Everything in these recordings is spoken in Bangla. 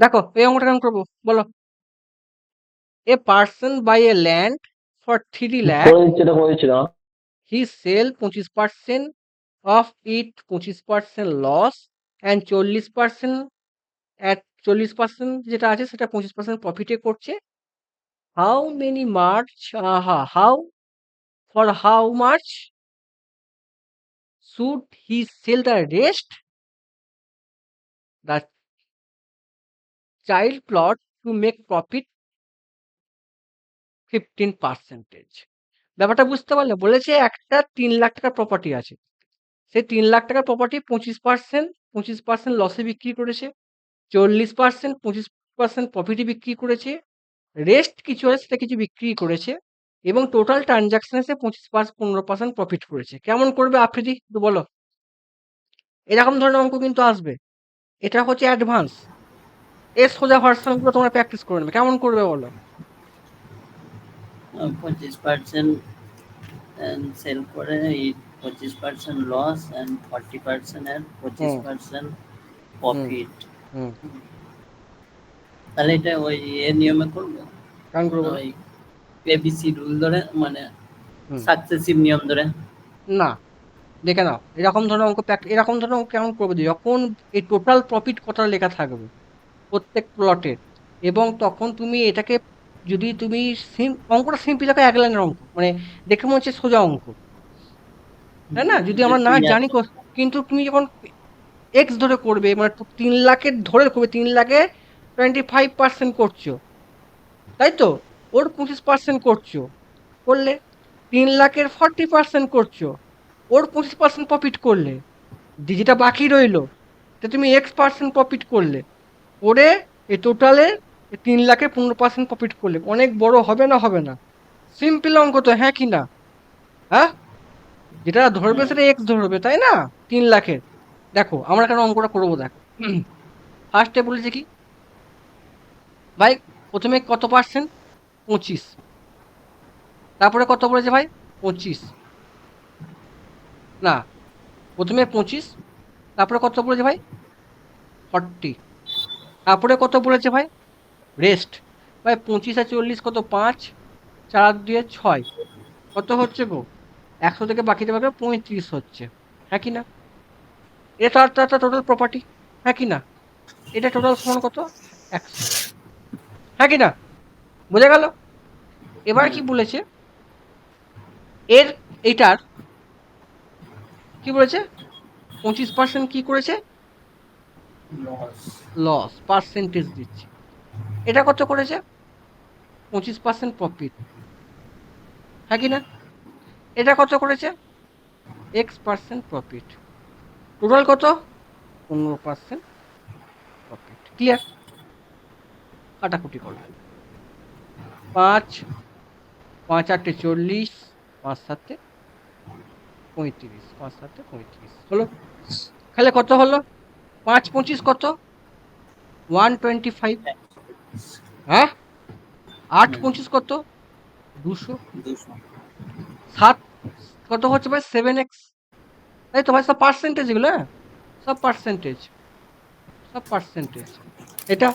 দেখো এই অঙ্কটা কেমন করবো বলো। A person buy a land for 3 lakh, করে দিচ্ছি, এটা করে দিচ্ছি না। He sell 25% of it, 25% loss, and 40% at 40% যেটা আছে সেটা 25% প্রফিটে করছে। How many much, how for how much should he sell the rest, the child plot to make profit 15%। ব্যাপারটা বুঝতে পারলে? বলেছে একটা 3 লাখ টাকার প্রপার্টি আছে, সেই 3 লাখ টাকার প্রপার্টি 25% লসে বিক্রি করেছে, 40% 25% প্রফিটে বিক্রি করেছে, রেস্ট কিছু আছে সেটা কিছু বিক্রি করেছে, এবং টোটাল ট্রানজাকশনে সে 15% প্রফিট করেছে। কেমন করবে আফ্রিদি একটু বলো। এরকম ধরনের অঙ্ক কিন্তু আসবে, এটা হচ্ছে অ্যাডভান্স। এর সোজা ভার্সনগুলো তোমরা প্র্যাকটিস করে নেবে। কেমন করবে বলো। 25% সেল করে 25% লস অ্যান্ড 40% এর হুম 25% হুম প্রফিট। হুম তাহলে এটা ওই নিয়মে করবো, কেমন করবে বলো। ওই এবিসি রুল ধরে, মানে হুম সাকসেসিভ নিয়ম ধরে। না, দেখে নাও এরকম ধরনের অঙ্ক এরকম ধরনের অঙ্ক কেমন করবে যখন এই টোটাল প্রফিট কত লেখা থাকবে প্রত্যেক প্লটের, এবং তখন তুমি এটাকে যদি তুমি অঙ্কটা সিম্পল একটা 1 লাইনের অঙ্ক, মানে দেখে মনে হচ্ছে সোজা অঙ্ক, তাই না? যদি আমরা না জানি কিন্তু তুমি যখন এক্স ধরে করবে, মানে 3 লাখের ধরে করবে, 3 লাখে 25% করছো, তাই তো? ওর 25% করছো, করলে 3 লাখের 40% করছো, ওর 25% প্রফিট করলে, যেটা বাকি রইলো তা তুমি X% প্রফিট করলে, করে এই টোটালে 3 লাখে 15% প্রফিট করলে। অনেক বড় হবে না? হবে না? সিম্পল অঙ্ক তো, হ্যাঁ কি না? হ্যাঁ, যেটা ধরবে সেটা এক্স ধরবে, তাই না? 3 লাখের। দেখো আমরা কেন অঙ্কটা করবো, দেখো। ফার্স্টে বলেছে কি ভাই, প্রথমে কত পার্সেন্ট? 25। তারপরে কত বলেছে ভাই? 25 না, প্রথমে 25, তারপরে কত বলেছে ভাই? 40, তারপরে কত বলেছে ভাই? রেস্ট। ভাই 25 আর 40 কত? 5, 4 দিয়ে 6, কত হচ্ছে গো? 100 থেকে বাকিতে পাবে 35 হচ্ছে, হ্যাঁ কি না? এটা তার টোটাল প্রপার্টি, হ্যাঁ কি না? এটা টোটাল সমান কত? 100, হ্যাঁ কি না? বোঝা গেল? এবার কি বলেছে, এর এটার কি বলেছে? 25% কি করেছে? লস। লস, পার্সেন্টেজ দিচ্ছে। এটা কত করেছে? 25% প্রফিট, হ্যাঁ কি না? এটা কত করেছে? X% profit. টোটাল কত? 15% প্রফিট। ক্লিয়ার? কাটাকুটি করো। 5, 5 8 40, 5 7 35, 5 7 35 হলো। তাহলে কত হলো? 5 25 কত? 125। হ্যাঁ, 8 25 কত? 200। 200। 7 কত হচ্ছে ভাই? 7x। তাই তো ভাই, সব পার্সেন্টেজ এগুলো, হ্যাঁ সব পার্সেন্টেজ, সব পার্সেন্টেজ। এটা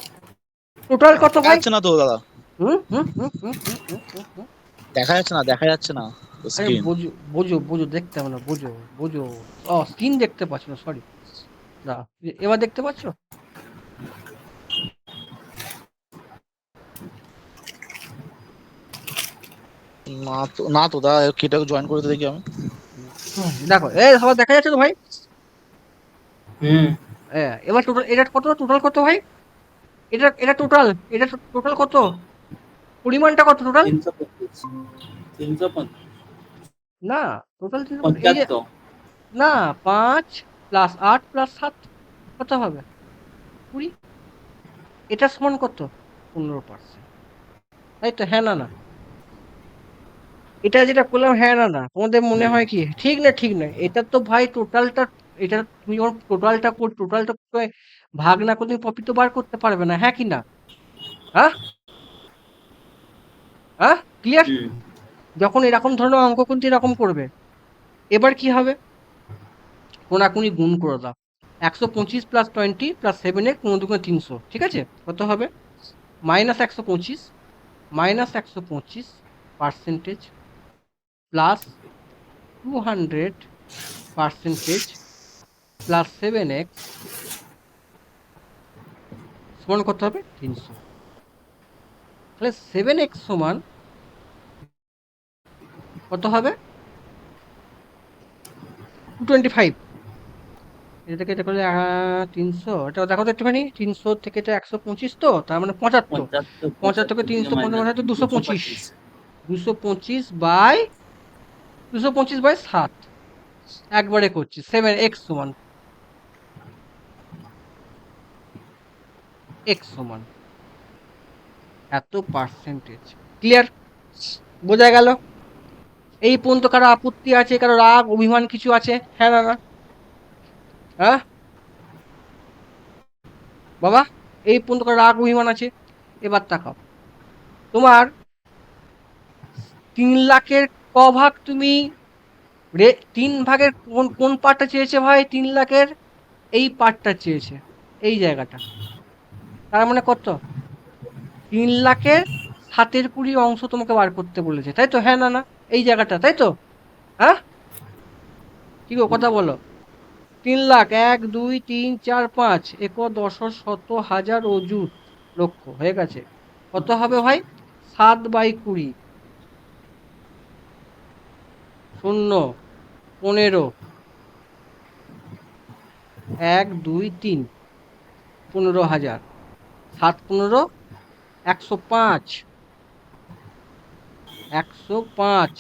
টোটাল কত দেখা ভাই? যাচ্ছে না তো দাদা, হুম হুম হুম হুম হুম হুম হুম হুম। দেখা যাচ্ছে না, দেখা যাচ্ছে না আরে স্ক্রিন। বোঝো বোঝো বোঝো, দেখতে হবে না, বোঝো বোঝো। ও স্ক্রিন দেখতে পাচ্ছ না, সরি। না, এবার দেখতে পাচ্ছ? না তো, না তো দাদা, কিটাকে জয়েন করে দেখি আমি। দেখো এই সবার দেখা যাচ্ছে তো ভাই? হুম। হ্যাঁ, এবার টোটাল এটা কত? টোটাল কত ভাই? এটা এটা টোটাল, এটা টোটাল কত? পরিমাণটা কত টোটাল? 325, 350, না, টোটাল এই যে, 75। না, 5 প্লাস 8 প্লাস 7 কত হবে? 20। এটা সমান কত? 15%, তাই তো? হ্যাঁ না না? এটা যেটা করলাম, হ্যাঁ না না? তোমাদের মনে হয় কি ঠিক না? ঠিক না, এটা তো ভাই টোটালটা, এটা তুমি যখন টোটালটা ভাগ না করে তুমি প্রফিট তো বার করতে পারবে না, হ্যাঁ কি না? হ্যাঁ হ্যাঁ, ক্লিয়ার? হুম। যখন এরকম ধরনের অঙ্ক কিন্তু এরকম করবে, এবার কি হবে? কোনাকুনি গুণ করে দাও। 125 প্লাস 20 প্লাস 7x 300, ঠিক আছে? কত হবে? -125 -125 percentage plus 200 percentage plus 7x সমান কত হবে? 300। তাহলে 7x সমান কত হবে? 225। এটা থেকে এটা করলে 300, এটা দেখো তো একটুখানি, 300 থেকে এটা 125, তো তার মানে 75। 75 থেকে 300 পঞ্চাশ, 225। 225/7 একবারে করছি। 7x সমান এত পার্সেন্টেজ। ক্লিয়ার? বোঝা গেল? এই পর্যন্ত কারো আপত্তি আছে, কারো রাগ অভিমান কিছু আছে? হ্যাঁ না না? হ্যাঁ বাবা, এই পর্যন্ত কারো রাগ অভিমান আছে? এবার তাকাও, তোমার 3 লাখের ক ভাগ তুমি 3 ভাগের কোন কোন পার্টটা চেয়েছে ভাই? 3 লাখের এই পার্টটা চেয়েছে, এই জায়গাটা। তার মানে কত? 3 লাখের 7/20 অংশ তোমাকে বার করতে বলেছে, তাই তো? হ্যাঁ না না? এই জায়গাটা, তাই তো? হ্যাঁ কি গো, কথা বলো। 3 লাখ, 1 2 3 4 5 এক দশ শত হাজার অযুত লক্ষ হয়ে গেছে। কত হবে ভাই? 7/20 শূন্য 15 1 2 3 15,000 7 15 105 105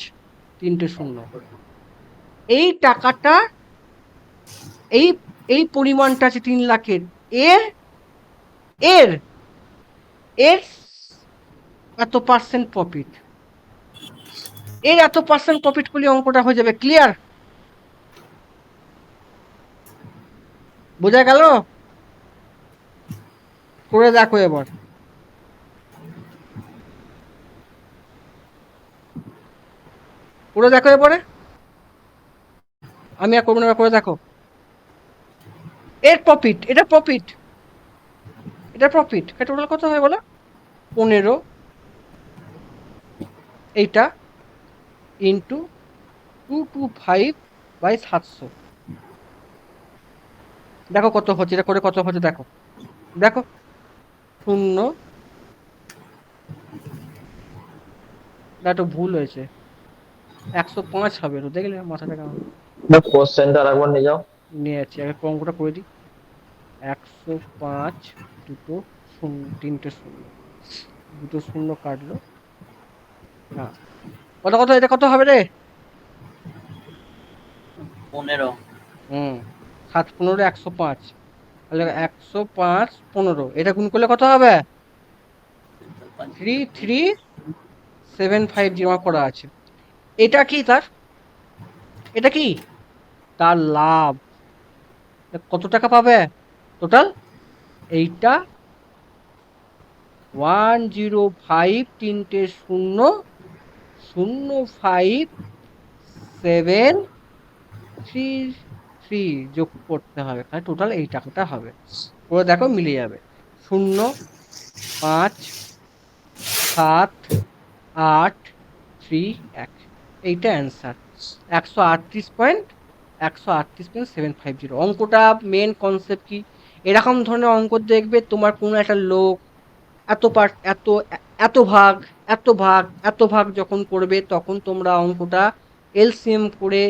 তিনটে শূন্য। এই টাকাটা, এই এই পরিমাণটা আছে 3 লাখের, এর এর এর এত পার্সেন্ট প্রফিট, এর এত পার্সেন্ট প্রফিট করলে অঙ্কটা হয়ে যাবে। ক্লিয়ার? বোঝা গেল? করে দেখো এবার। করে দেখো এবারে, আমি আর করবো না, করে দেখো। এর প্রফিট, এটা প্রফিট, এটা প্রফিট। টোটাল কত হয় বলো? 15 এইটা ইন্টু 225/700। দেখো কত হচ্ছে, এটা করে কত হচ্ছে দেখো। দেখো, শূন্য, একটু ভুল হয়েছে, 105 হবে। তো দেখলে মাথাটা কেমন কোশ্চেনটা আরেকবার নিয়ে যাও। নিয়ে যাচ্ছি, আগে অঙ্কটা করে দিই। 105, দুটো শূন্য, তিনটে শূন্য, দুটো শূন্য কাটলো। হ্যাঁ, কত কত, এটা কত হবে রে? 15 হুম, 7 15 105, তাহলে 105 15, এটা গুণ করলে কত হবে? 33750 জমা করা আছে। এটা কি তার, এটা কি তার লাভ? কত টাকা পাবে টোটাল? এইটা 105, তিনটে শূন্য, 05733 যোগ করতে হবে, টোটাল এই টাকাটা হবে। করে দেখো, মিলে যাবে। 0 5 7 8 3 1, এইটা অ্যান্সার। 138.750। অঙ্কটা মেন কনসেপ্ট কি, এরকম ধরনের অঙ্ক দেখবে তোমার কোনো একটা লোক এত পার্ট, এত ভাগ, এত ভাগ যখন করবে, তখন তোমরা অঙ্কটা এলসিএম করে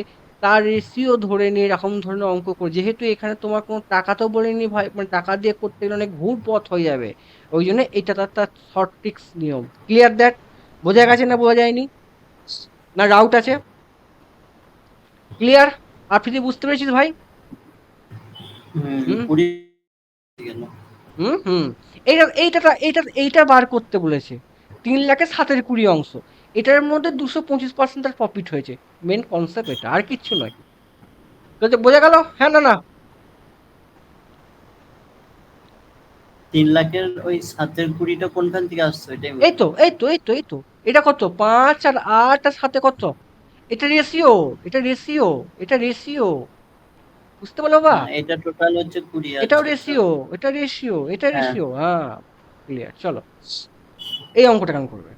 তার রেশিও ধরে নিয়ে এরকম ধরনের অঙ্ক করে, যেহেতু এখানে তোমার কোনো টাকা তো বলেনি ভাই, মানে টাকা দিয়ে করতে গেলে অনেক ঘুর পথ হয়ে যাবে, ওই জন্য এটা তার শর্ট ট্রিক্স নিয়ম। Clear that? বোঝা গেছে না বোঝা যায়নি? না ডাউট আছে? ক্লিয়ার? আপনি বুঝতে পেরেছিস ভাই? হুম 20 গেল। হুম হুম এইটা এইটা এইটা এইটা বার করতে বলেছে। 3 লাখের 7/20 অংশ, এটার মধ্যে 225% তার প্রফিট হয়েছে। মেন কনসেপ্ট এটা, আর কিচ্ছু নয়। বোঝা গেল? হ্যাঁ না না? 3 লাখের ওই 7/20টা কোনখান থেকে আসছে এটাই এই তো এই তো এই তো এই তো, এটা কত? 5 আর 8 আর 7 কত? এটা রেশিও, এটা রেশিও, এটা রেশিও। বুঝতে পারলো বা? এটা টোটাল হচ্ছে 20 এটাও আছে তো। রেশিও, এটা রেশিও, এটা হ্যাঁ। রেশিও। হ্যাঁ, ক্লিয়ার। চলো এই অঙ্কটা কেমন করবে,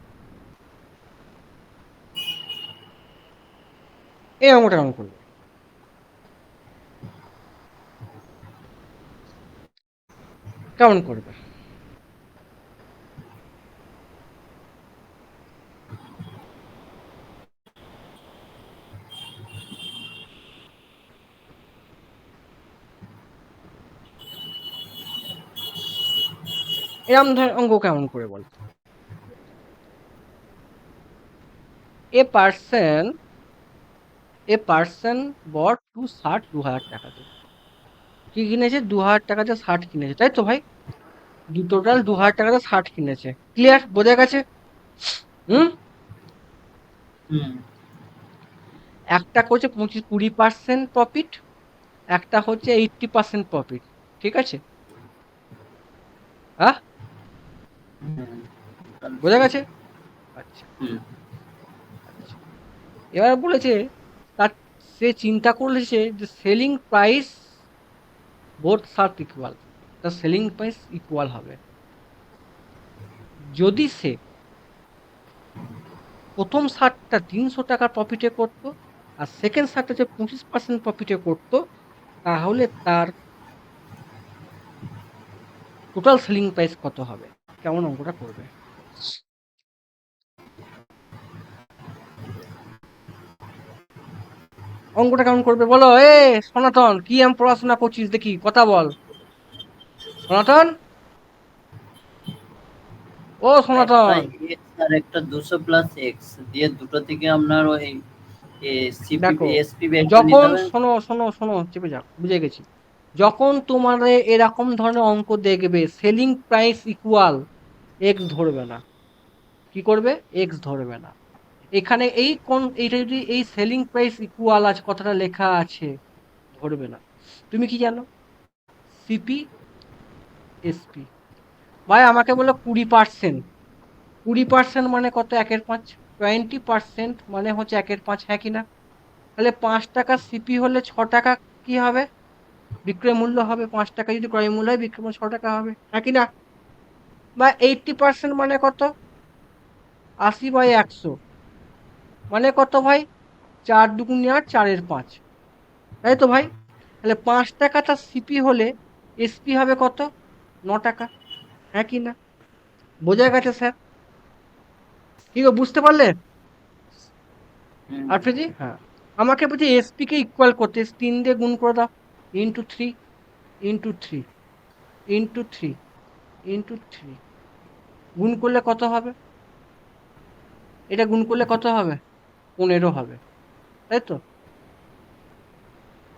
এই অঙ্কটা কেমন করবে? কেমন করবে? এরম ধর অঙ্ক কেমন করে বল? A person bought two shirt 2000 টাকাতে। কি কিনেছে? 2000 টাকাতে শার্ট কিনেছে, তাই তো ভাই? টোটাল 2000 টাকাতে শার্ট কিনেছে। ক্লিয়ার? বোঝা গেছে? হুম। হুম। একটা করছে 20% প্রফিট, একটা হচ্ছে 80% প্রফিট। ঠিক আছে? হ্যাঁ, হুম। বোঝা গেছে? আচ্ছা হুম। আচ্ছা। এবার বলেছে তার, সে চিন্তা করেছে যে selling price both shirt equal, তার সেলিং প্রাইস ইকুয়াল হবে যদি সে প্রথম শার্টটা 300 টাকার প্রফিটে করতো আর সেকেন্ড শার্টটা যে 25% প্রফিটে করতো, তাহলে তার টোটাল সেলিং প্রাইস কত হবে? কেমন অঙ্কটা করবে? অঙ্কটা কেমন করবে বলো? এ সনাতন, কি আমি পড়াশোনা করছিস দেখি, কথা বল সনাতন। ও একটা সনাতন, এক্স আর একটা 200 প্লাস এক্স দিয়ে দুটো থেকে আপনার ওই সিপি দেখো, এসপি বের করে নিতে যখন হবে। শোনো শোনো শোনো, চেপে যাও, বুঝে গেছি। যখন তোমার এরকম ধরনের অঙ্ক দেখবে, সেলিং প্রাইস ইকুয়াল, এক্স ধরবে না। কি করবে? এক্স ধরবে না। এখানে এইটা যদি এই সেলিং প্রাইস ইকুয়াল আছে কথাটা লেখা আছে, ধরবে না। তুমি কি জানো? CP SP. ভাই আমাকে বলো 20%, 20% মানে কত? 1/5। 20% মানে হচ্ছে 1/5, হ্যাঁ কি না? তাহলে 5 টাকা সিপি হলে 6 টাকা কি হবে? বিক্রয় মূল্য হবে। 5 টাকা যদি ক্রয় মূল্য হয়, বিক্রয় মূল্য 6 টাকা হবে, হ্যাঁ কি না? বা 80% মানে কত? 80/100 মানে কত ভাই? 4×2 = 4/5, তাই তো ভাই? তাহলে 5 টাকা তার সিপি হলে এসপি হবে কত? 9 টাকা, হ্যাঁ কি না? বোঝা গেছে স্যার? কি গো, বুঝতে পারলে? হুম। আরফিজি, হ্যাঁ। আমাকে বলছে এসপি কে ইকুয়াল করতে, 3 দিয়ে গুণ করে দাও। *3, *3, *3, *3 গুণ করলে কত হবে? এটা গুণ করলে কত হবে? 15 হবে, তাই তো?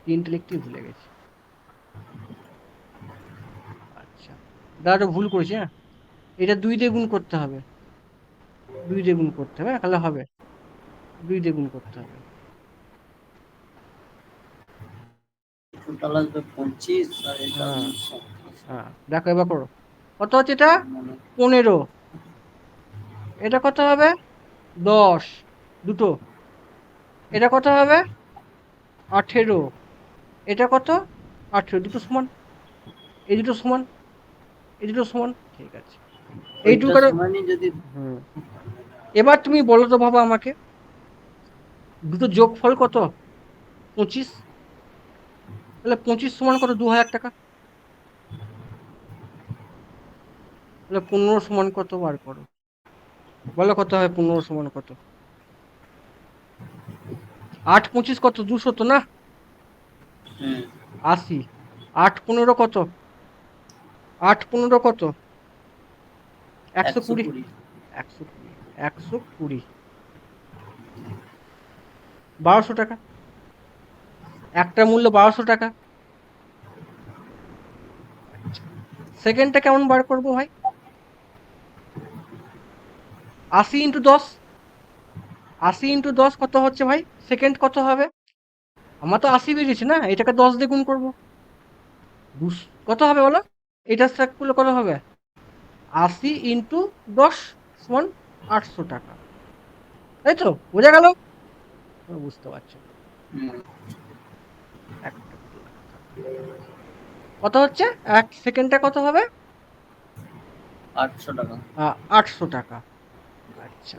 3টে লিখতেই ভুলে গেছি। আচ্ছা, দাদা ভুল করেছি, হ্যাঁ। এটা 2 দিয়ে গুণ করতে হবে, 2 দিয়ে গুণ করতে হবে, তাহলে হবে 2 দিয়ে গুণ করতে হবে। টোটাল আসবে 25 আর এটা হ্যাঁ 27। হ্যাঁ, দেখো এবার করো। কত হচ্ছে এটা? মানে 15। এটা কত হবে? 10, দুটো। এটা কত হবে? 18। এটা কত? 18, দুটো সমান। এই দুটো সমান, এই দুটো সমান, ঠিক আছে। এইটুকু ওইটা কারো। সমানই যদি হুম। এবার তুমি বলো তো বাবা আমাকে, দুটো যোগফল কত? 25। তাহলে 25 সমান কত? 2000 টাকা। তাহলে 15 সমান কত বার করো? বলো কত হয় 15 সমান কত? 8×25 কত? 200 তো না? হুম 80। 8×15 কত? 8×15 কত? 120। 120। 120, 120, 1200 টাকা। একটা মূল্য 1200 টাকা। সেকেন্ডটা কেমন বার করবো ভাই? 80 × 10, 80 × 10 কত হচ্ছে ভাই? সেকেন্ড কত হবে? আমার তো 80 বেরিয়েছে না, এটাকে 10 দিয়ে গুণ করবো। কত হবে বলো? এটা স্ট্রাক করলে কত হবে? 80 × 10 সমান 800 টাকা, তাই তো? বোঝা গেল? বুঝতে পারছো? হুম একটা করলে কথা। কত হচ্ছে? 1 সেকেন্ডে কত হবে? 800 টাকা। 800 টাকা। আচ্ছা।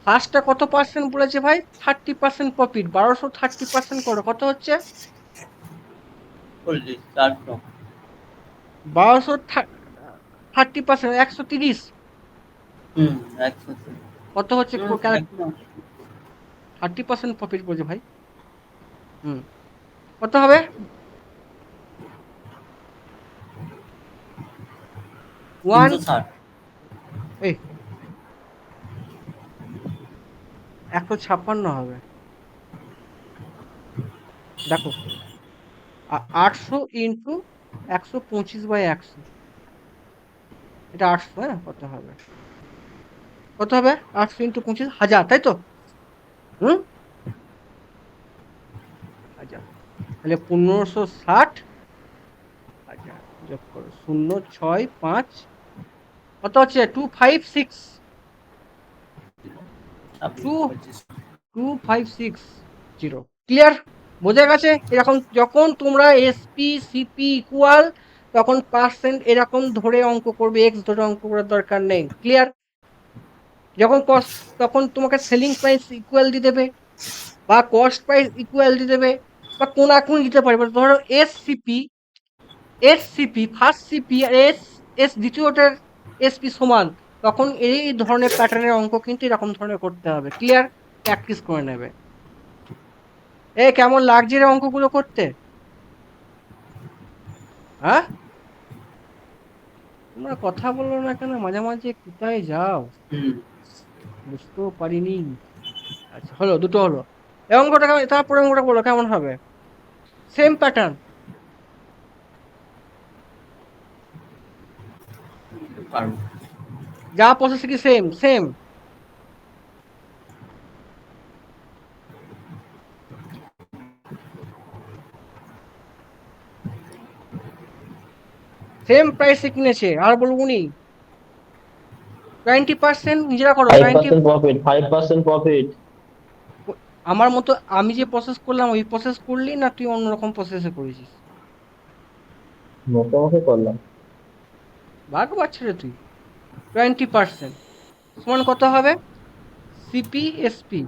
ফার্স্টটা কত পার্সেন্ট বলেছে ভাই? 30% প্রফিট। 1200 30% করো। কত হচ্ছে? 40 400। 1200 30% 130। হুম, 100। কত হচ্ছে? হুম, একদম। 30% প্রফিট বলেছে ভাই। হুম। কত হবে? 1 360। এই 156 হবে। দেখো 800 ইন্টু 125/100, এটা 800, হ্যাঁ কত হবে? কত হবে? 800 ইন্টু 25 1000, তাই তো? হুম, 1000। তাহলে 1560 1000 যোগ করো 065, কত হচ্ছে? 256 26, 2 25। 2560। ক্লিয়ার? বোঝা গেছে? এরকম যখন তোমরা এসপি সিপি ইকুয়াল, তখন পার্সেন্ট এরকম ধরে অঙ্ক করবে, এক্স ধরে অঙ্ক করার দরকার নেই। ক্লিয়ার? যখন কস্ট, তখন তোমাকে সেলিং প্রাইস ইকুয়াল দিয়ে দেবে, বা কস্ট প্রাইস ইকুয়াল দিয়ে দেবে, বা কোনাকুনি দিতে পারবে। ধরো এসসিপি ফার্স্ট সিপি আর এস দ্বিতীয়টার এসপি সমান, তখন এই ধরনের প্যাটার্নের অঙ্ক কিন্তু এরকম ধরনের করতে হবে। ক্লিয়ার? প্র্যাকটিস করে নেবে। কেমন লাগছে রে অঙ্কগুলো করতে? হ্যাঁ, তোমরা কথা বলো না কেন মাঝে মাঝে? কোথায় যাও? হুম। বুঝতেও পারিনি। আচ্ছা, হলো, দুটো হলো। এই অঙ্কটা তারপরে অঙ্কটা বলো কেমন হবে? সেম প্যাটার্ন, পারবো। যা প্রসেস কি সেম সেম। সেম প্রাইসে কিনেছে, আর বলবো নি। 20% নিজেরা করো, 20। 5% প্রফিট, 5% প্রফিট। আমার মতো আমি যে প্রসেস করলাম ওই প্রসেস করলি, না তুই অন্যরকম প্রসেসে করেছিস? মুখোমুখি করলাম। ভাগ পাচ্ছ রে তুই। 20% সমান কত হবে? CP SP.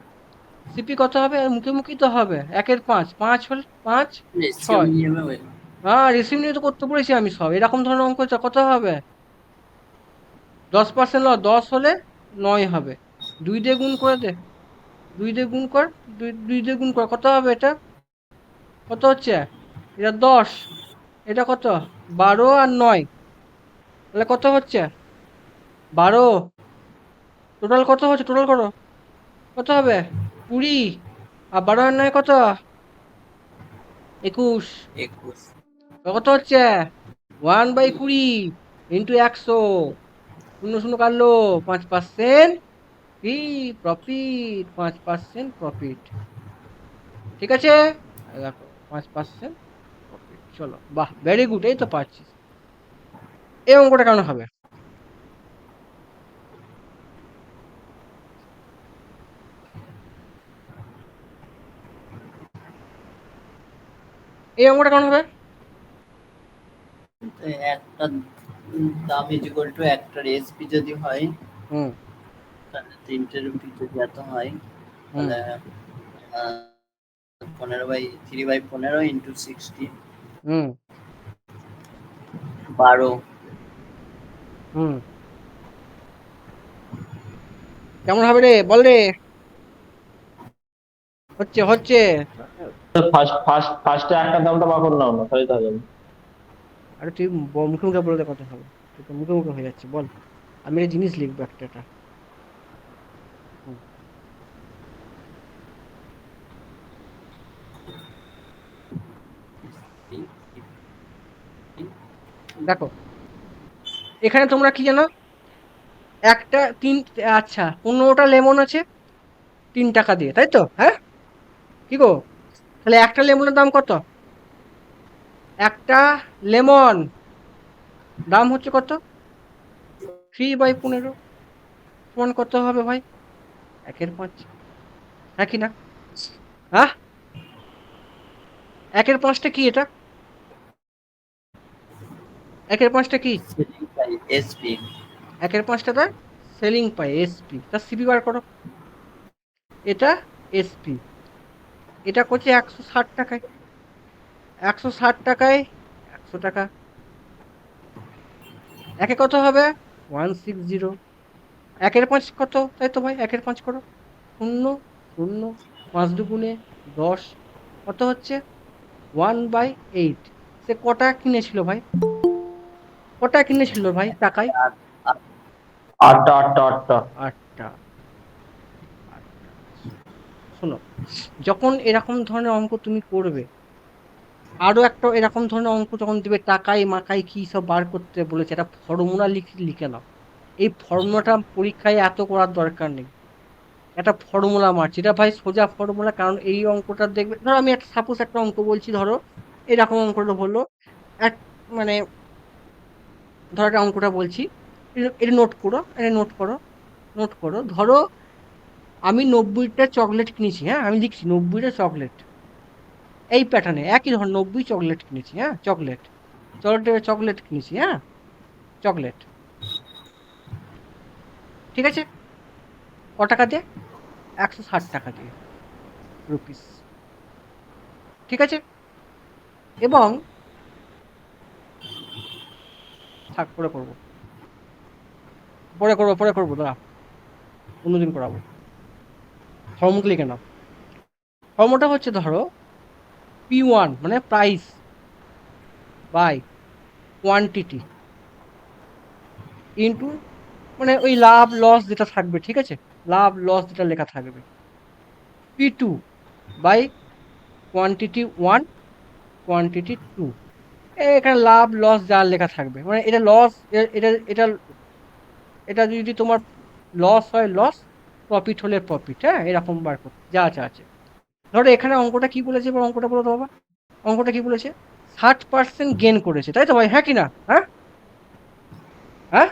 সিপি কত হবে? আর মুখে মুখি তো হবে, 1/5, 5 হল 5, রেশিও 6। নিয়ে নেবে। হ্যাঁ, রেসিভ নিয়ে তো করতে বলেছি আমি সব। এরকম ধরনের অঙ্ক কত হবে? 10% 10 হলে 9 হবে। 2 দিয়ে গুণ করে দে, 2 দিয়ে গুণ কর, 2 দিয়ে গুণ কর, কত হবে এটা? কত হচ্ছে? এটা 10, এটা কত? 12 আর 9, তাহলে কত হচ্ছে? 12। টোটাল কত হচ্ছে? টোটাল করো, কত হবে? 20। আর 12 আর 9 কত? 21। 21। কত হচ্ছে? 1/20 ইন্টু 100। শূন্য শূন্য কাটলো, 5%। কি প্রফিট? 5% প্রফিট। ঠিক আছে, দেখো 5% প্রফিট। চলো, বাহ, ভেরি গুড, এই তো পারছিস। এই অঙ্কটা কেমন হবে? এই অঙ্কটা কেমন হবে? তো একটা দাম ইজ ইকুয়াল টু একটার এসপি যদি হয়, হুম তাহলে 3টে রুপি যদি এত হয়, হুম তাহলে 3/15 ইন্টু 60, হুম 12। হুম কেমন হবে রে? বল রে। হচ্ছে হচ্ছে। ফার্স্টে একটা দামটা মাখন নাও না, তাহলে হবে না। আরে তুই মুখে মুখে বলে দে কত হবে। তুই তো মুখে মুখে হয়ে যাচ্ছে, বল। আমি একটা জিনিস লিখবো একটা একটা। হুম, দেখো এখানে তোমরা কি জানো? একটা তিন, আচ্ছা 15টা লেমন আছে 3 টাকা দিয়ে, তাই তো? হ্যাঁ, কি গো? তাহলে একটা লেমনের দাম কত? একটা লেমন দাম হচ্ছে কত? 3/15 সমান কত হবে ভাই? 1/5, হ্যাঁ কি না? হ্যাঁ, 1/5টা কি এটা? একের পাঁচটা কি? Selling price SP. একের পাঁচটা তার সেলিং প্রাইস এসপি, তার সিপি বার করো। এটা এসপি, এটা করছে 160 টাকায়। 160 টাকায় 100 টাকা, একে কত হবে? 160। একের পাঁচ কত, তাই তো ভাই? একের পাঁচ করো। শূন্য শূন্য, পাঁচ দুগুণে 10, কত হচ্ছে? 1/8। সে কটা কিনেছিল ভাই? কটা কিনেছিল ভাই টাকায়? আর আর- আটটা আটটা আটটা। 8টা। 8টা। শোনো, যখন এরকম ধরনের অঙ্ক তুমি করবে, আরো একটা এরকম ধরনের অঙ্ক যখন দিবে, টাকায় মাকায় কি সব বার করতে বলেছে, একটা ফর্মুলা লিখে নাও। এই ফর্মুলাটা পরীক্ষায় এত করার দরকার নেই। একটা ফর্মুলা মারছি, এটা ভাই সোজা ফর্মুলা। কারণ এই অঙ্কটা দেখবে, ধরো আমি একটা সাপোজ একটা অঙ্ক বলছি, ধরো এরকম অঙ্কটা হলো এক, মানে ধরো একটা অঙ্কটা বলছি, এটা নোট করো, এটা নোট করো, নোট করো। ধরো আমি 90টা চকলেট কিনেছি, হ্যাঁ আমি লিখছি 90টা চকলেট, এই প্যাটার্নে একই ধর 90 চকলেট কিনেছি, হ্যাঁ চকলেট, চকলেট চকলেট কিনেছি, হ্যাঁ চকলেট, ঠিক আছে? ক টাকা দিয়ে? 160 টাকা দিয়ে, রুপিস, ঠিক আছে? এবং থাক, পরে করবো, পরে করবো, দাঁড়া, অন্যদিন করাবো। ফর্মুলা লিখে নাও। ফর্মুলাটা হচ্ছে, ধরো P1 মানে প্রাইস বাই কোয়ান্টিটি ইন্টু, মানে ওই লাভ লস যেটা থাকবে, ঠিক আছে? লাভ লস যেটা লেখা থাকবে। P2 by quantity 1, quantity 2। এখানে লাভ লস যা লেখা থাকবে, মানে এটা লস, এটা এটা এটা যদি তোমার লস হয় লস, প্রফিট হলে প্রফিট, হ্যাঁ এরকম বার করতে যা আছে আছে। ধরো এখানে অঙ্কটা কি বলেছে, এবার অঙ্কটা বলো তো বাবা। অঙ্কটা কি বলেছে? 60% গেন করেছে, তাই তো ভাই? হ্যাঁ কি না? হ্যাঁ হ্যাঁ,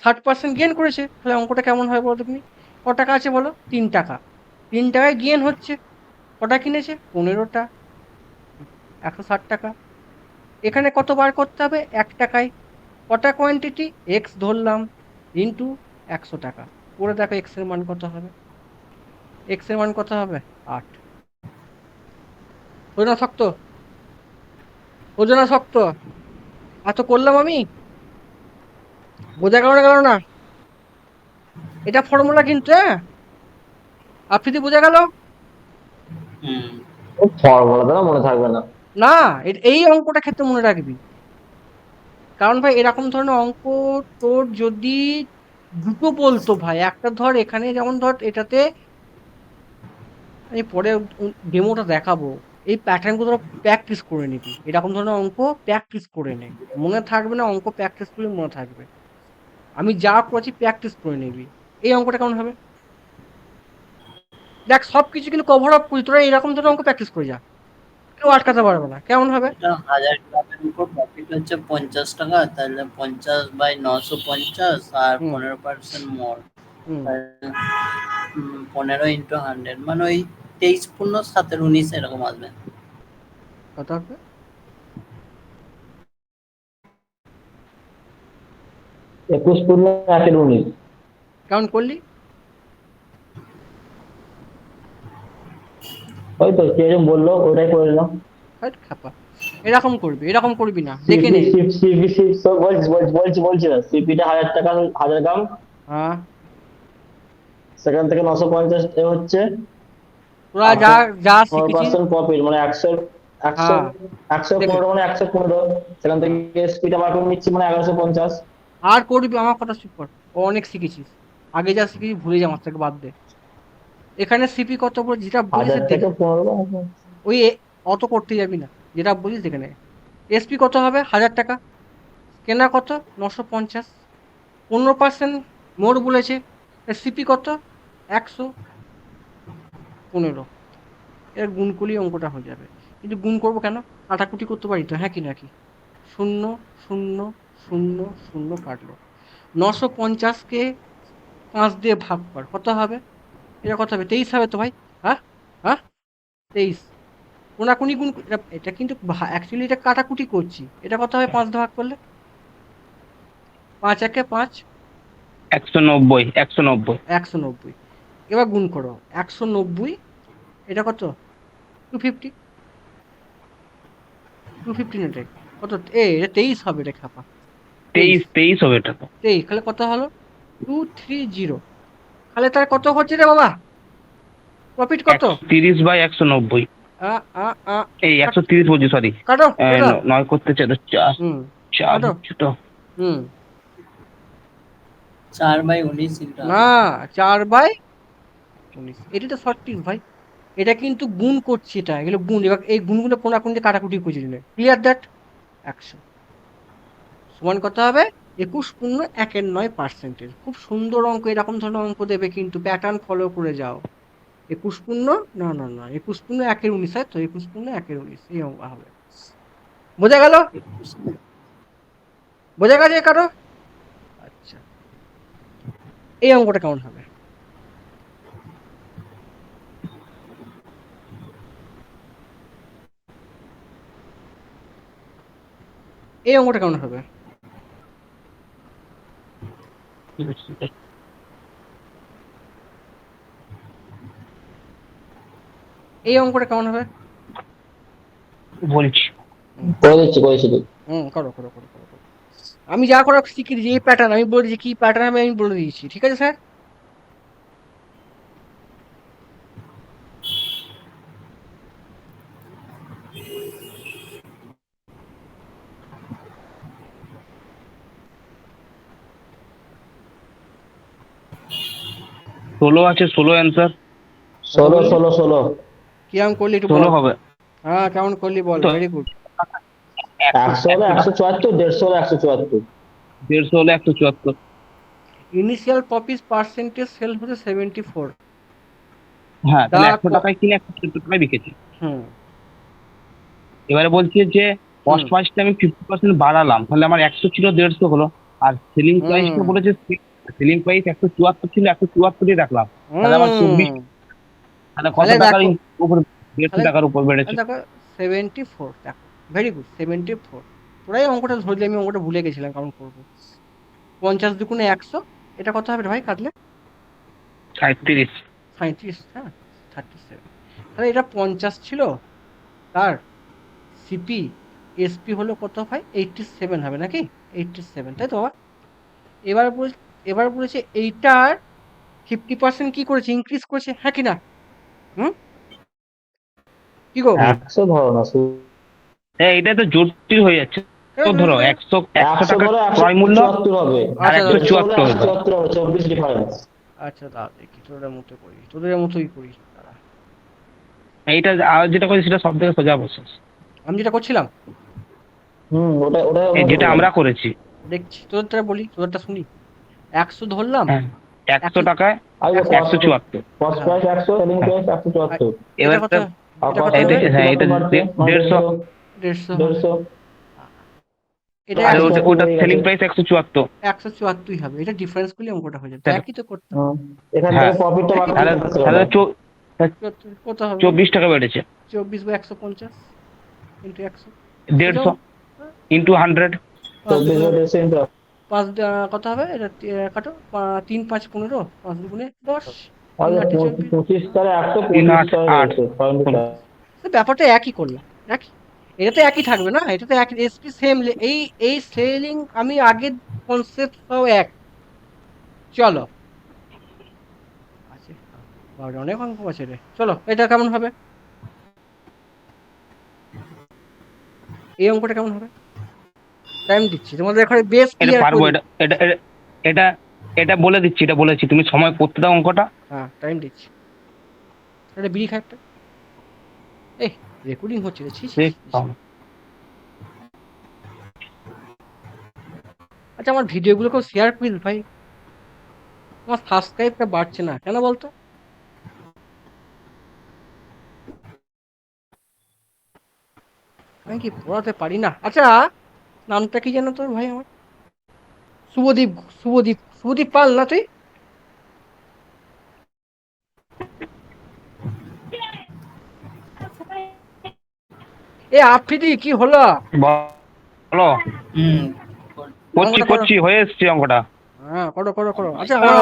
60% গেন করেছে, তাহলে অঙ্কটা কেমন হয় বলো তো তুমি? ক টাকা আছে বলো? 3 টাকা। 3 টাকায় গেন হচ্ছে। কটা কিনেছে? 15টা। 160 টাকা। এখানে কত বার করতে হবে? 1 টাকায়। কটা কোয়ান্টিটি? এক্স ধরলাম, ইন্টু 100 টাকা। করে দেখো এক্স এর মান কত হবে। এক্স এর মান কত হবে? 8। বোঝো না শক্ত? বোঝো না শক্ত? এত করলাম আমি, বোঝা গেল না, গেল না? এটা ফর্মুলা কিন্তু, হ্যাঁ আফ্রিদি, বোঝা গেল? হুম। ফর্মুলা দ্বারা মনে থাকবে না। না, এই অঙ্কটা ক্ষেত্রে মনে রাখবি। কারণ ভাই এরকম ধরনের অঙ্ক তোর যদি দুটো বলতো ভাই, একটা ধর এখানে, যেমন ধর এটাতে আমি পরে ডেমোটা দেখাবো, এই প্যাটার্ন গুলো প্র্যাকটিস করে নিবি। এরকম ধরনের অঙ্ক প্র্যাকটিস করে নে, মনে থাকবে না অঙ্ক প্র্যাকটিস করলে মনে থাকবে। আমি যা করছি প্র্যাকটিস করে নিবি। এই অঙ্কটা কেমন হবে দেখ, সবকিছু কিন্তু কভার আপ করি, তোরা এরকম ধরনের অঙ্ক প্র্যাকটিস করে যা, কেউ আটকাতে পারবে না। কেমন হবে? এটা 1000 গ্রামের উপর প্রফিট হচ্ছে 50 টাকা, তাহলে 50/950 আর হুম 15% মোর, হুম 15 × 100 মানে ওই 23×7=19 এরকম আসবে। কত হবে? 21×1=19। কেমন করলি? ওই তো যেরকম বললো ওটাই করে নিলাম। হাট খাপা, এরকম করবি, এরকম করবি না, দেখে নে। বলছি না, সিপিটা 1000 টাকা, 1000 গ্রাম, হ্যাঁ, সেখান থেকে 950 হচ্ছে, তোরা আর যা যা পনেরো শিখেছিস। পার্সেন্ট প্রফিট মানে একশো, একশো, হ্যাঁ, একশো দেখে পনেরো মানে 115, সেখান থেকে এসপিটা বার করে নিচ্ছি মানে 1150। আর করবি, আমার কথা চুপ কর। ও অনেক শিখেছিস, আগে যা শিখেছিস ভুলে যা, আমার থেকে বাদ দে। এখানে সিপি কত বলে যেটা বলিস 1000 দেখে, থেকে 15। ওই অত করতে যাবি না, যেটা বলিস দেখে নে। এসপি কত হবে? 1000 টাকা। কেনা কত? 950। 15% মোর বলেছে। সিপি কত? 115। এর গুণ করলেই অঙ্কটা হয়ে যাবে। কিন্তু গুণ করবো কেন? কাটাকুটি করতে পারি তো, হ্যাঁ কি নাকি? শূন্য শূন্য শূন্য শূন্য কাটলো। 950-কে 5 দিয়ে ভাগ কর, কত হবে? এটা কত হবে? 23 হবে তো ভাই? হ্যাঁ হ্যাঁ, 23। কোনাকুনি গুণ, এটা কিন্তু অ্যাকচুয়ালি এটা কাটাকুটি করছি। এটা কত হবে 5 দিয়ে ভাগ করলে? 5 একে 5, 190, 190। 190। এবার গুণ করো 190, এটা কত? 250, 250 না, এটা কত? এটা 23 হবে রে খাপা, 23, 23 হবে এটা তো। 23 তাহলে কত হলো? 230। তাহলে তার কত হচ্ছে রে বাবা, প্রফিট কত? 130/190। আ আ আ এই কাট, 130 বলছি, সরি। কাটো এটা। 9 করতে চাই তো, 4 হুম, 4 কাটো। হচ্ছে তো। হুম, 4/19 ইন্টু না, 4/19, এটা তো শর্ট ট্রিক ভাই। এটা কিন্তু গুণ করছি, এটা এগুলো গুণ। এবার এই গুণগুলো কোনাকুনি কাটাকুটি করে দিলে, ক্লিয়ার দ্যাট? 100 সমান কত হবে? 21.1৯%। খুব সুন্দর অঙ্ক, এরকম ধরনের অঙ্ক দেবে কিন্তু প্যাটার্ন ফলো করে যাও। 21 পূর্ণ, না না না, 21.119, হয় তো 21.119, এই অঙ্ক হবে। বোঝা গেল? 21। বোঝা গেছে কারো? আচ্ছা, এই অঙ্কটা কেমন হবে? এই অঙ্কটা কেমন হবে? এই অঙ্কটা কেমন হবে? বলছি। করে দিচ্ছি, করেছি। করো করো করো করো করো। আমি যা করা শিখিয়ে দিয়েছি, এই প্যাটার্ন আমি বলে দিয়েছি, কি প্যাটার্ন হবে আমি বলে দিয়েছি, ঠিক আছে স্যার? ষোলো আছে, 16 অ্যান্সার। 16 16 16। কিরম করলি একটু 16 বল। হবে হ্যাঁ, কেমন করলি বল, তো। Very good. 100 হলো 174, 150 হলো 174। 150 হলো 174। ইনিশিয়াল প্রফিট পার্সেন্টেজ সেল হচ্ছে 74। হ্যাঁ, দা তাহলে 100 টাকায় কিনে 170 টাকায় বিকেছি। হুম এবারে বলছি যে হুম কস্ট প্রাইসটা আমি 50% বাড়ালাম, তাহলে আমার 100 ছিল, 150 হলো। আর সেলিং প্রাইসটা হুম বলেছে, সেলিং প্রাইস 174 ছিল, 174ই রাখলাম। তাহলে আমার 24, হুম তাহলে কত তাহলে টাকার দেখো, উপর? 150 তাহলে টাকার উপর বেড়েছে। দেখো 74, দেখো ভেরি গুড, 74। তোরাই অঙ্কটা ধরলি, আমি অঙ্কটা ভুলে গেছিলাম কেমন করবো। 50 দুগুণে 100, এটা কত হবে রে ভাই কাটলে? 37। 37, হ্যাঁ, 37। তাহলে এটা 50 ছিল, তার সিপি এসপি হলো কত ভাই? 87 হবে নাকি? 87, তাই তো বাবা? এবার বল, এবার বলেছে এইটার 50% কি করেছে, ইনক্রিজ করেছে, হ্যাঁ কি না? হুম, কি গো? 100 ধরো না, এটা তো জটিল হয়ে যাচ্ছে। তো ধরো 100 100 100 টাকা ধরো, ক্রয় মূল্য 174 হবে। আর আচ্ছা দাদা, 150 হলো 174 হবে। 174 হবে, 24 ডিফারেন্স। আচ্ছা দাদা, দেখি তোদের মতো করি, তোদের মতোই করি দাঁড়া। এইটা আর যেটা করছি সেটা সব থেকে সোজা প্রসেস। আমি যেটা করছিলাম, ওটা ওটা এই মতো যেটা করো। আমরা করেছি। দেখছি তোদেরটা বলি, তোদেরটা শুনি। 100 ধরলাম, হ্যাঁ, 100 একশো, টাকায় আগে 174। কস্ট হ্যাঁ, প্রাইস 100, সেলিং হ্যাঁ, প্রাইস আর 174। এটা এবারে কত, আর এটা কত কস্ট এটা, হবে? প্রাইস হ্যাঁ, 50 এটা বাড়ছে, মানে 150। 150 হবে। 150। এটা আর একশো, ওটা 174 ওটা হয়ে সেলিং গেছে। প্রাইস 174। 174 হবে। এটা ডিফারেন্স করলে অঙ্কটা হয়ে যাবে, তো তাহলে একই তো করতাম। হুম, এখান থেকে হ্যাঁ, প্রফিটটা বার একই তো করতে তাহলে করতাম। পারছো তাহলে না। কত হবে বলো? 24 টাকা বেড়েছে। 24/150 ইন্টু 100, সোজা। 150 ইন্টু 100। 24 5 বেড়েছে ইন্টু। কত হবে এটা? কাটো, 3 5 15, 5 দুগুণে 10, আর 3 8 24। 25 তারে 100, 3 25 8 তারে 8। রয়েছে 74। তো ব্যাপারটা একই করলাম, একই। এটা তো একই থাকবে না, এটা তো একই, এসপি সেম। এই এই সেলিং, আমি আগের কনসেপ্ট সব এক। চলো, আছে, বাবা অনেক অঙ্ক আছে রে, চলো এটা কেমন হবে? এই অঙ্কটা কেমন হবে? টাইম দিচ্ছি তোমাদের, এখানে বেশ এটা ক্লিয়ার পারবো। করে এটা দিচ্ছি। এটা এটা এটা এটা বলে দিচ্ছি, এটা বলেছি, তুমি সময় করতে দাও অঙ্কটা। হ্যাঁ, টাইম দিচ্ছি। একটা বিড়ি খাই একটা। এই রেকর্ডিং হচ্ছে রে, ছি ছি ছি ছি। আচ্ছা, আমার ভিডিওগুলোকেও শেয়ার প্লিজ ভাই। আমার সাবস্ক্রাইবটা বাড়ছে না কেন বলতো? আমি কি পড়াতে পারি না? আচ্ছা, নামটা কি জানো তোর ভাই আমার? শুভদীপ, শুভদীপ, শুভদীপ পাল না তুই? এ আফ্রিদি কি হলো? বলো। হুম করছি অঙ্কটা করো। করছি, হয়ে এসছে অঙ্কটা। হ্যাঁ, করো করো করো। আচ্ছা আমার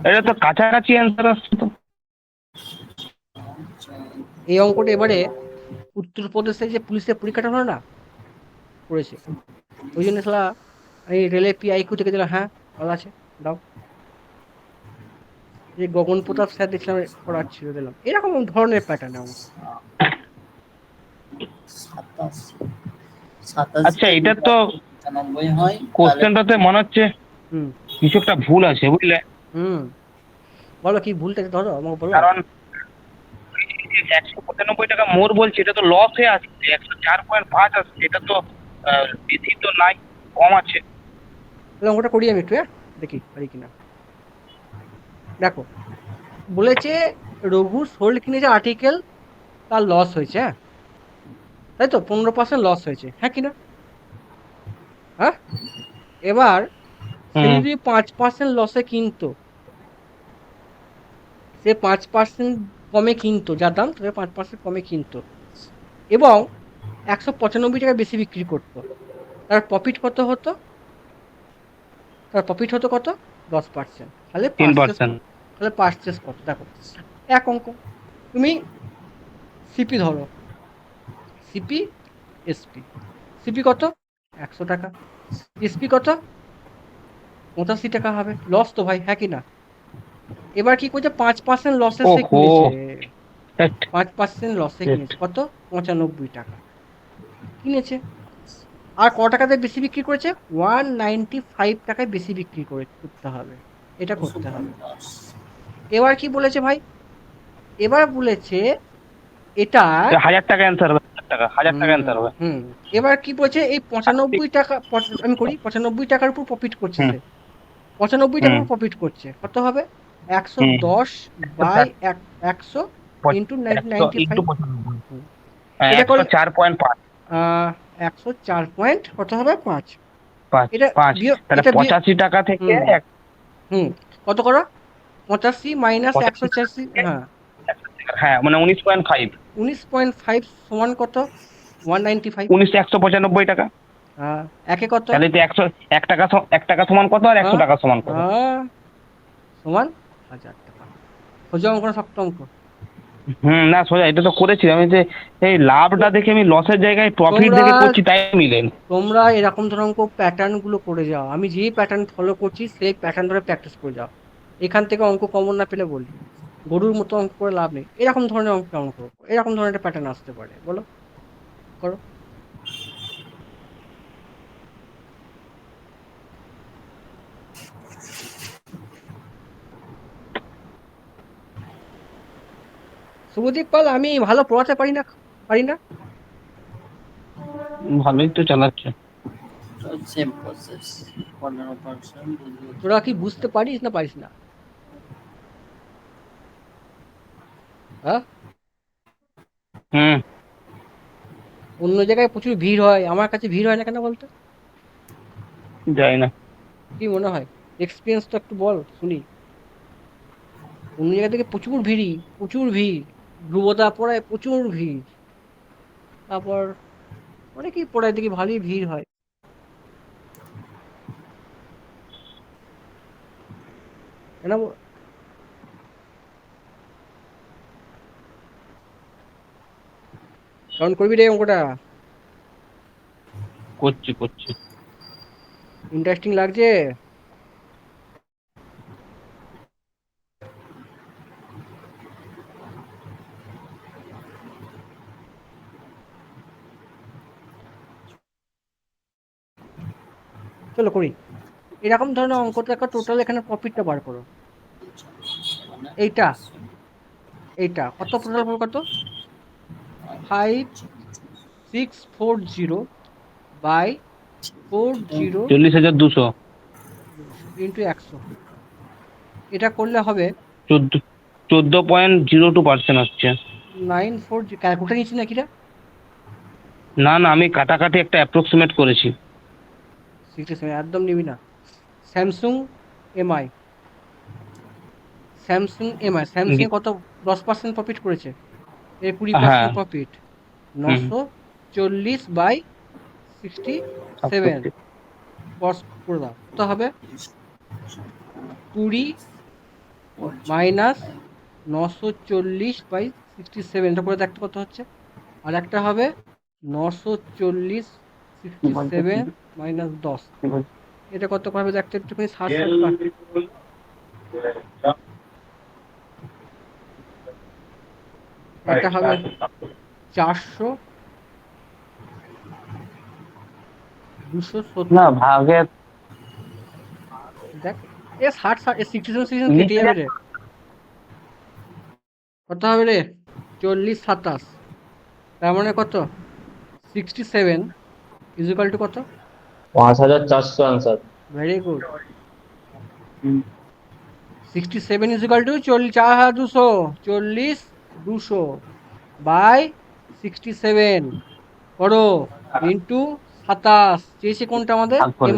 এটা তো কাছাকাছি অ্যান্সার আসছে তো। এই অঙ্কটা এবারে উত্তরপ্রদেশে যে পুলিশের পরীক্ষাটা হলো না, করেছে। ওই জন্য শালা এই রেলের পিআইকিউ থেকে দিলাম, হ্যাঁ ভালো আছে, দাও। যে গগন প্রতাপ স্যার দেখছিলাম পড়াচ্ছিল, দিলাম এরকম ধরনের প্যাটার্ন অঙ্ক। আচ্ছা, এটা তো 95 হয় তাহলে কোশ্চেনটাতে মনে হচ্ছে হুম কিছু একটা ভুল আছে, বুঝলে? হুম বলো কি ভুলটা ধরো আমাকে বলো। কারণ 195 টাকা মোর বলছে, এটা তো লস হয়ে আসছে, 104.5 আসছে, এটা তো বেশি তো নাই, কম আছে। তাহলে অঙ্কটা করি আমি একটু, হ্যাঁ দেখি পারি কিনা। দেখো, বলেছে রঘু সোল্ড কিনেছে আর্টিকেল, তার লস হয়েছে, হ্যাঁ তাই তো 15% লস হয়েছে, হ্যাঁ কিনা? হ্যাঁ, এবার সে হুম। যদি 5% লসে কিনতো, সে 5% কমে কিনতো, যার দাম তাদের 5% কমে কিনতো, এবং 195 টাকা বেশি বিক্রি করতো, তার প্রফিট কত হতো? তার প্রফিট হতো কত? 10%। তাহলে পার্সেস 3%। কত? তাহলে পার্সেস কত? দেখো, এক অঙ্ক, তুমি সিপি ধরো, সিপি এসপি। সিপি কত? 100 টাকা। এসপি কত? 85 টাকা হবে। লস তো ভাই, হ্যাঁ কি না? এবার কি করছে, 5% লসে সে ওহো। কিনেছে, 5% লসে কিনেছে, কত? 95 টাকা কিনেছে। আর ক টাকাতে বেশি বিক্রি করেছে? 195 টাকায় বেশি বিক্রি করতে হবে, এটা করতে হবে। 250 এবার কি বলেছে ভাই? এবার বলেছে এটা 1000 টাকা অ্যান্সার হবে, 1000 টাকা, 1000 টাকা হুম অ্যান্সার হবে। হুম এবার কি বলছে, এই 95 টাকা, আমি করি 95 টাকার উপর প্রফিট করছে হুম সে, 95 টাকার হুম উপর প্রফিট করছে, কত হবে? একশো হুম। দশ বাই 100 ইন্টু 100 ইন্টু 95। 95। এটা করলে 104.5। 104 পয়েন্ট কত হবে, 5। 5 এটা 5 বিয়োগ, তাহলে এটা বিয়োগ, 85 টাকা থেকে হুম হুম কত করো, 85 মাইনাস 186, 85 হ্যাঁ, হ্যাঁ, মানে 19.5। 19.5 সমান কত? 195। 195 টাকা। একে কত? তাহলে তো 100, 1 টাকা সমান কত, আর 100 টাকা সমান কত? আহ, সমান 1000 টাকা। সোজা অঙ্ক না শক্ত অঙ্ক? না সোজা, এটা তো করেছি আমি, যে এই লাভটা তো দেখে আমি লসের জায়গায় প্রফিট তোমরা দেখে করছি, তাই মিলেন। তোমরা এরকম ধরনের অঙ্ক প্যাটার্ন গুলো করে যাও, আমি যেই প্যাটার্ন ফলো করছি সেই প্যাটার্ন ধরে প্র্যাকটিস করে যাও। এখান থেকে অঙ্ক কমন না পেলে বলি, গরুর মতো অঙ্ক করে লাভ নেই। এরকম ধরনের অঙ্ক কেমন করবো, এরকম ধরনের একটা প্যাটার্ন আসতে পারে, বলো, করো। শুভদীপ পাল, আমি ভালো পড়াতে পারি না, পারি না। ভালোই তো চালাচ্ছে। সেম প্রসেস 15% তোরা কি বুঝতে পারিস না পারিস না? হ্যাঁ, হুম। অন্য জায়গায় প্রচুর ভিড় হয়, আমার কাছে ভিড় হয় না কেন বলতো? যাই না। কি মনে হয়? এক্সপিরিয়েন্স তো একটু বল শুনি। অন্য জায়গা থেকে প্রচুর ভিড়, প্রচুর ভিড়। ধ্রুবদা পড়ায় প্রচুর ভিড়, তারপর অনেকেই পড়ায় দেখি ভালোই ভিড় হয়। কেন কারণ করবি রে অঙ্কটা? করছি করছি। ইন্টারেস্টিং লাগছে? চলো করি। এরকম ধরনের অঙ্ক একটা টোটাল এখানে প্রফিটটা বার করো। এইটা, এইটা কত, টোটাল কত? 5640 বাই 40 40,200। ইন্টু 100, এটা করলে হবে 14.02% হচ্ছে। 94। ক্যালকুলেটার নিচ্ছি নাকি রে? না না, আমি কাটাকাটি একটা অ্যাপ্রক্সিমেট করেছি। 67 একদম নিবি না। স্যামসুং এমআই, স্যামসুং এ কত 10% প্রফিট করেছে, এর হ্যাঁ 20% প্রফিট, হুম 940/67 67 কস করে দাও কত হবে, 20 মাইনাস 940/67, এটা করে দেখতে কত হচ্ছে। আর একটা হবে 940/67 মাইনাস 10, এটা কত হবে দেখতে একটুখানি সার্চ কর। একটা হবে 400, 270, না ভাগে দেখ এ 67 কেটে যাবে রে, কত হবে রে 40/27, তার মানে কত 67 ইকুয়াল টু কত, 5400 answer. Very good. 67 equal to 4200, 40 200 by 67 করো ইন্টু 27, চেয়েছে কোনটা আমাদের, ভাগ করে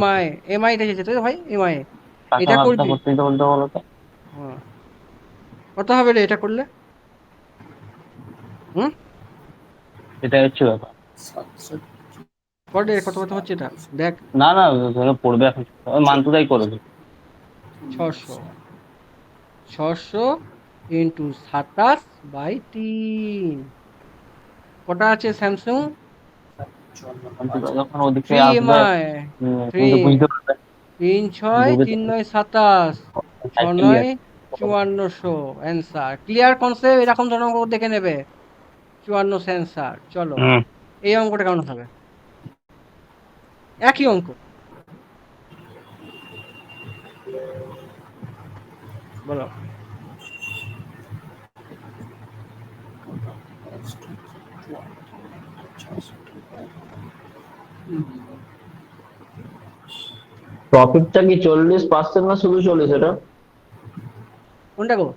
এমআইটা চেয়েছে তাই তো ভাই, এমআই টাকা এটা ভাগটা করবি। করতেই তো বলতে বলো তো। হ্যাঁ, কত হবে রে এটা করলে, হুম এটাই হচ্ছে ব্যাপার। 700 কত রে, কত কত হচ্ছে এটা দেখ, না না ধরো পড়বে এখন, ওই মান্টুদাই করবে। 600, 600 ইন্টু 27/3, কটা আছে স্যামসুং, মান্টুদা যখন ওদিক 3 থেকে আসবে এমআই, তুমি তো 3 বুঝতে পারবে 3 6 ডুবে 3 9 27, 6 9 5400, অ্যান্সার ক্লিয়ার কনসেপ্ট, এরকম ধরনের অঙ্ক দেখে নেবে, 54 অ্যান্সার। চলো হুম এই অঙ্কটা কেমন হবে, একই অঙ্ক, বলো। প্রফিটটা কি 40% না শুধু 40 এটা? কোনটা গো,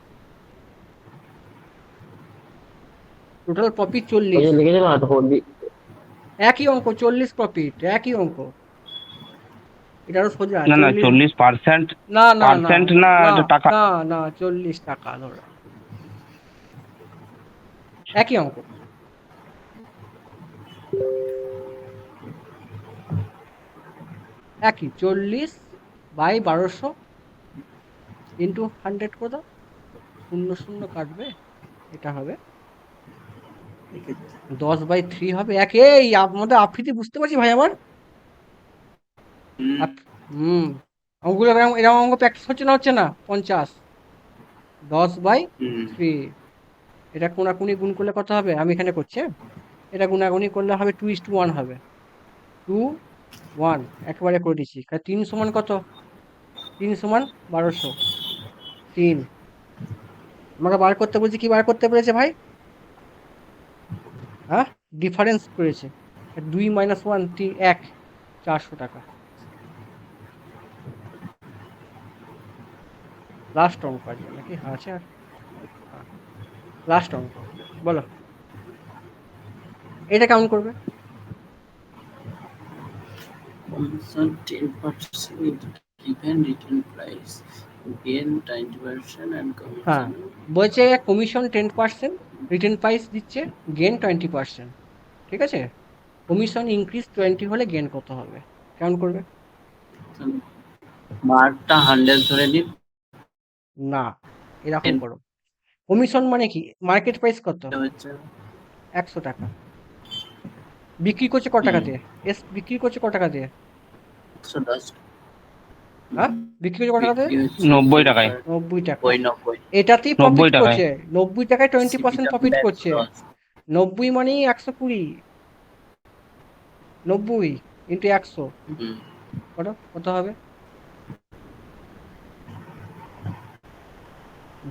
টোটাল প্রফিট ওই 40, যে লিখেছিল না তো একই অঙ্ক 40 প্রফিট, একই অঙ্ক, এটা আরো সোজা না না 40, 40% না না না পার্সেন্ট না না এটা টাকা। না না 40 টাকা ধরো, একই অঙ্ক, একই 40/1200 ইন্টু 100 করে দাও, 0 0 কাটবে, এটা হবে 10/3 হবে, এই আমাদের আফ্রিদি বুঝতে পারছি ভাই আমার, হুম অঙ্কগুলো এরকম এরকম অঙ্ক প্র্যাকটিস হচ্ছে না 50, 10/3, এটা কোনাকুনি গুণ করলে কত হবে, আমি এখানে করছি হ্যাঁ? এটা গুণাগুনি করলে হবে 2:1 হবে, 2:1 একেবারে করে দিচ্ছি, 3 সমান কত, 3 সমান 1200, 3 আমাকে বার করতে বলছি, কি বার করতে পেরেছে ভাই, হ্যাঁ ডিফারেন্স করেছে, 2 - 1 3 1, 400 টাকা। লাস্ট অঙ্ক আজকে নাকি আছে আর, লাস্ট অঙ্ক বলো, এটা কেমন করবে, Commission 10% given return price, gain 20% and হ্যাঁ commission. বলছে কমিশন 10%, রিটেন প্রাইস দিচ্ছে, গেন 20%, ঠিক আছে, কমিশন ইনক্রিজ 20 হলে গেন কত হবে, কেমন করবে, মার্কটা 100 ধরে নিন। না এরকম করো, কমিশন মানে কি, মার্কেট প্রাইস কত হচ্ছে 100 টাকা, বিক্রি করছে ক টাকা দিয়ে, বিক্রি করছে ক টাকা দিয়ে, 110 হ্যাঁ বিক্রি করছে ক টাকা দিয়ে, বিক্রি হচ্ছে 90 টাকায় 90 টাকা, 90 এটাতেই 90 প্রফিট টাকায় করছে, 90 টাকায় 20% সিপিটা প্রফিট মিলে করছে, 110 90 মানে 120, 90 ইন্টু 100 হুম কত কত হবে,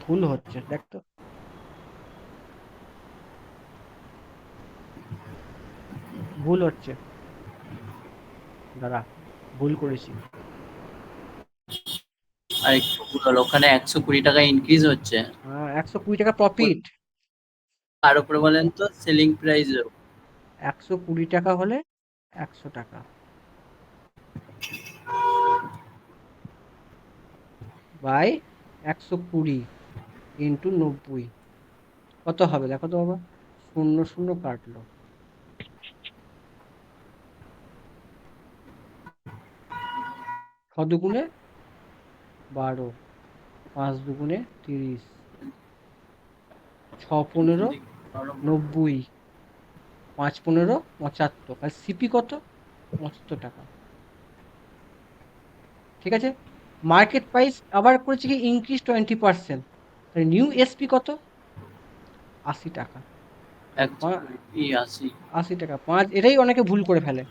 ভুল হচ্ছে দেখ তো, ভুল হচ্ছে, দাঁড়া ভুল করেছি, আর একটু ভুল, ওখানে 120 টাকা ইনক্রিজ হচ্ছে, 120 টাকা প্রফিট, আর উপরে বলেন তো সেলিং প্রাইস 120 টাকা হলে 100 টাকা, বাই 120 ইন্টু 90 কত হবে দেখো তো বাবা, 0 0 কাটলো, ছ দুগুণে 12, 5 দুগুণে 30, 6 15 90, 5 15 75, আর সিপি কত? 75 টাকা। ঠিক আছে, মার্কেট প্রাইস আবার করেছে কি ইনক্রিজ 20%, নিউ এসপি কত? 80 টাকা। এই 80। 80 টাকা 5, এটাই অনেকে ভুল করে ফেলে,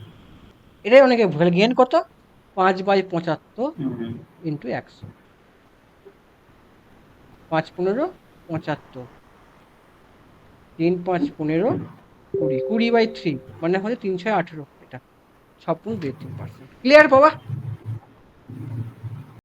এটাই অনেকে ভুল। গেন কত? 5/75 হুম, ইন্টু 100, 5 15 75, 3 5 15 20, 20/3 মানে হচ্ছে 3 6 18, এটা 6.23%। ক্লিয়ার বাবা?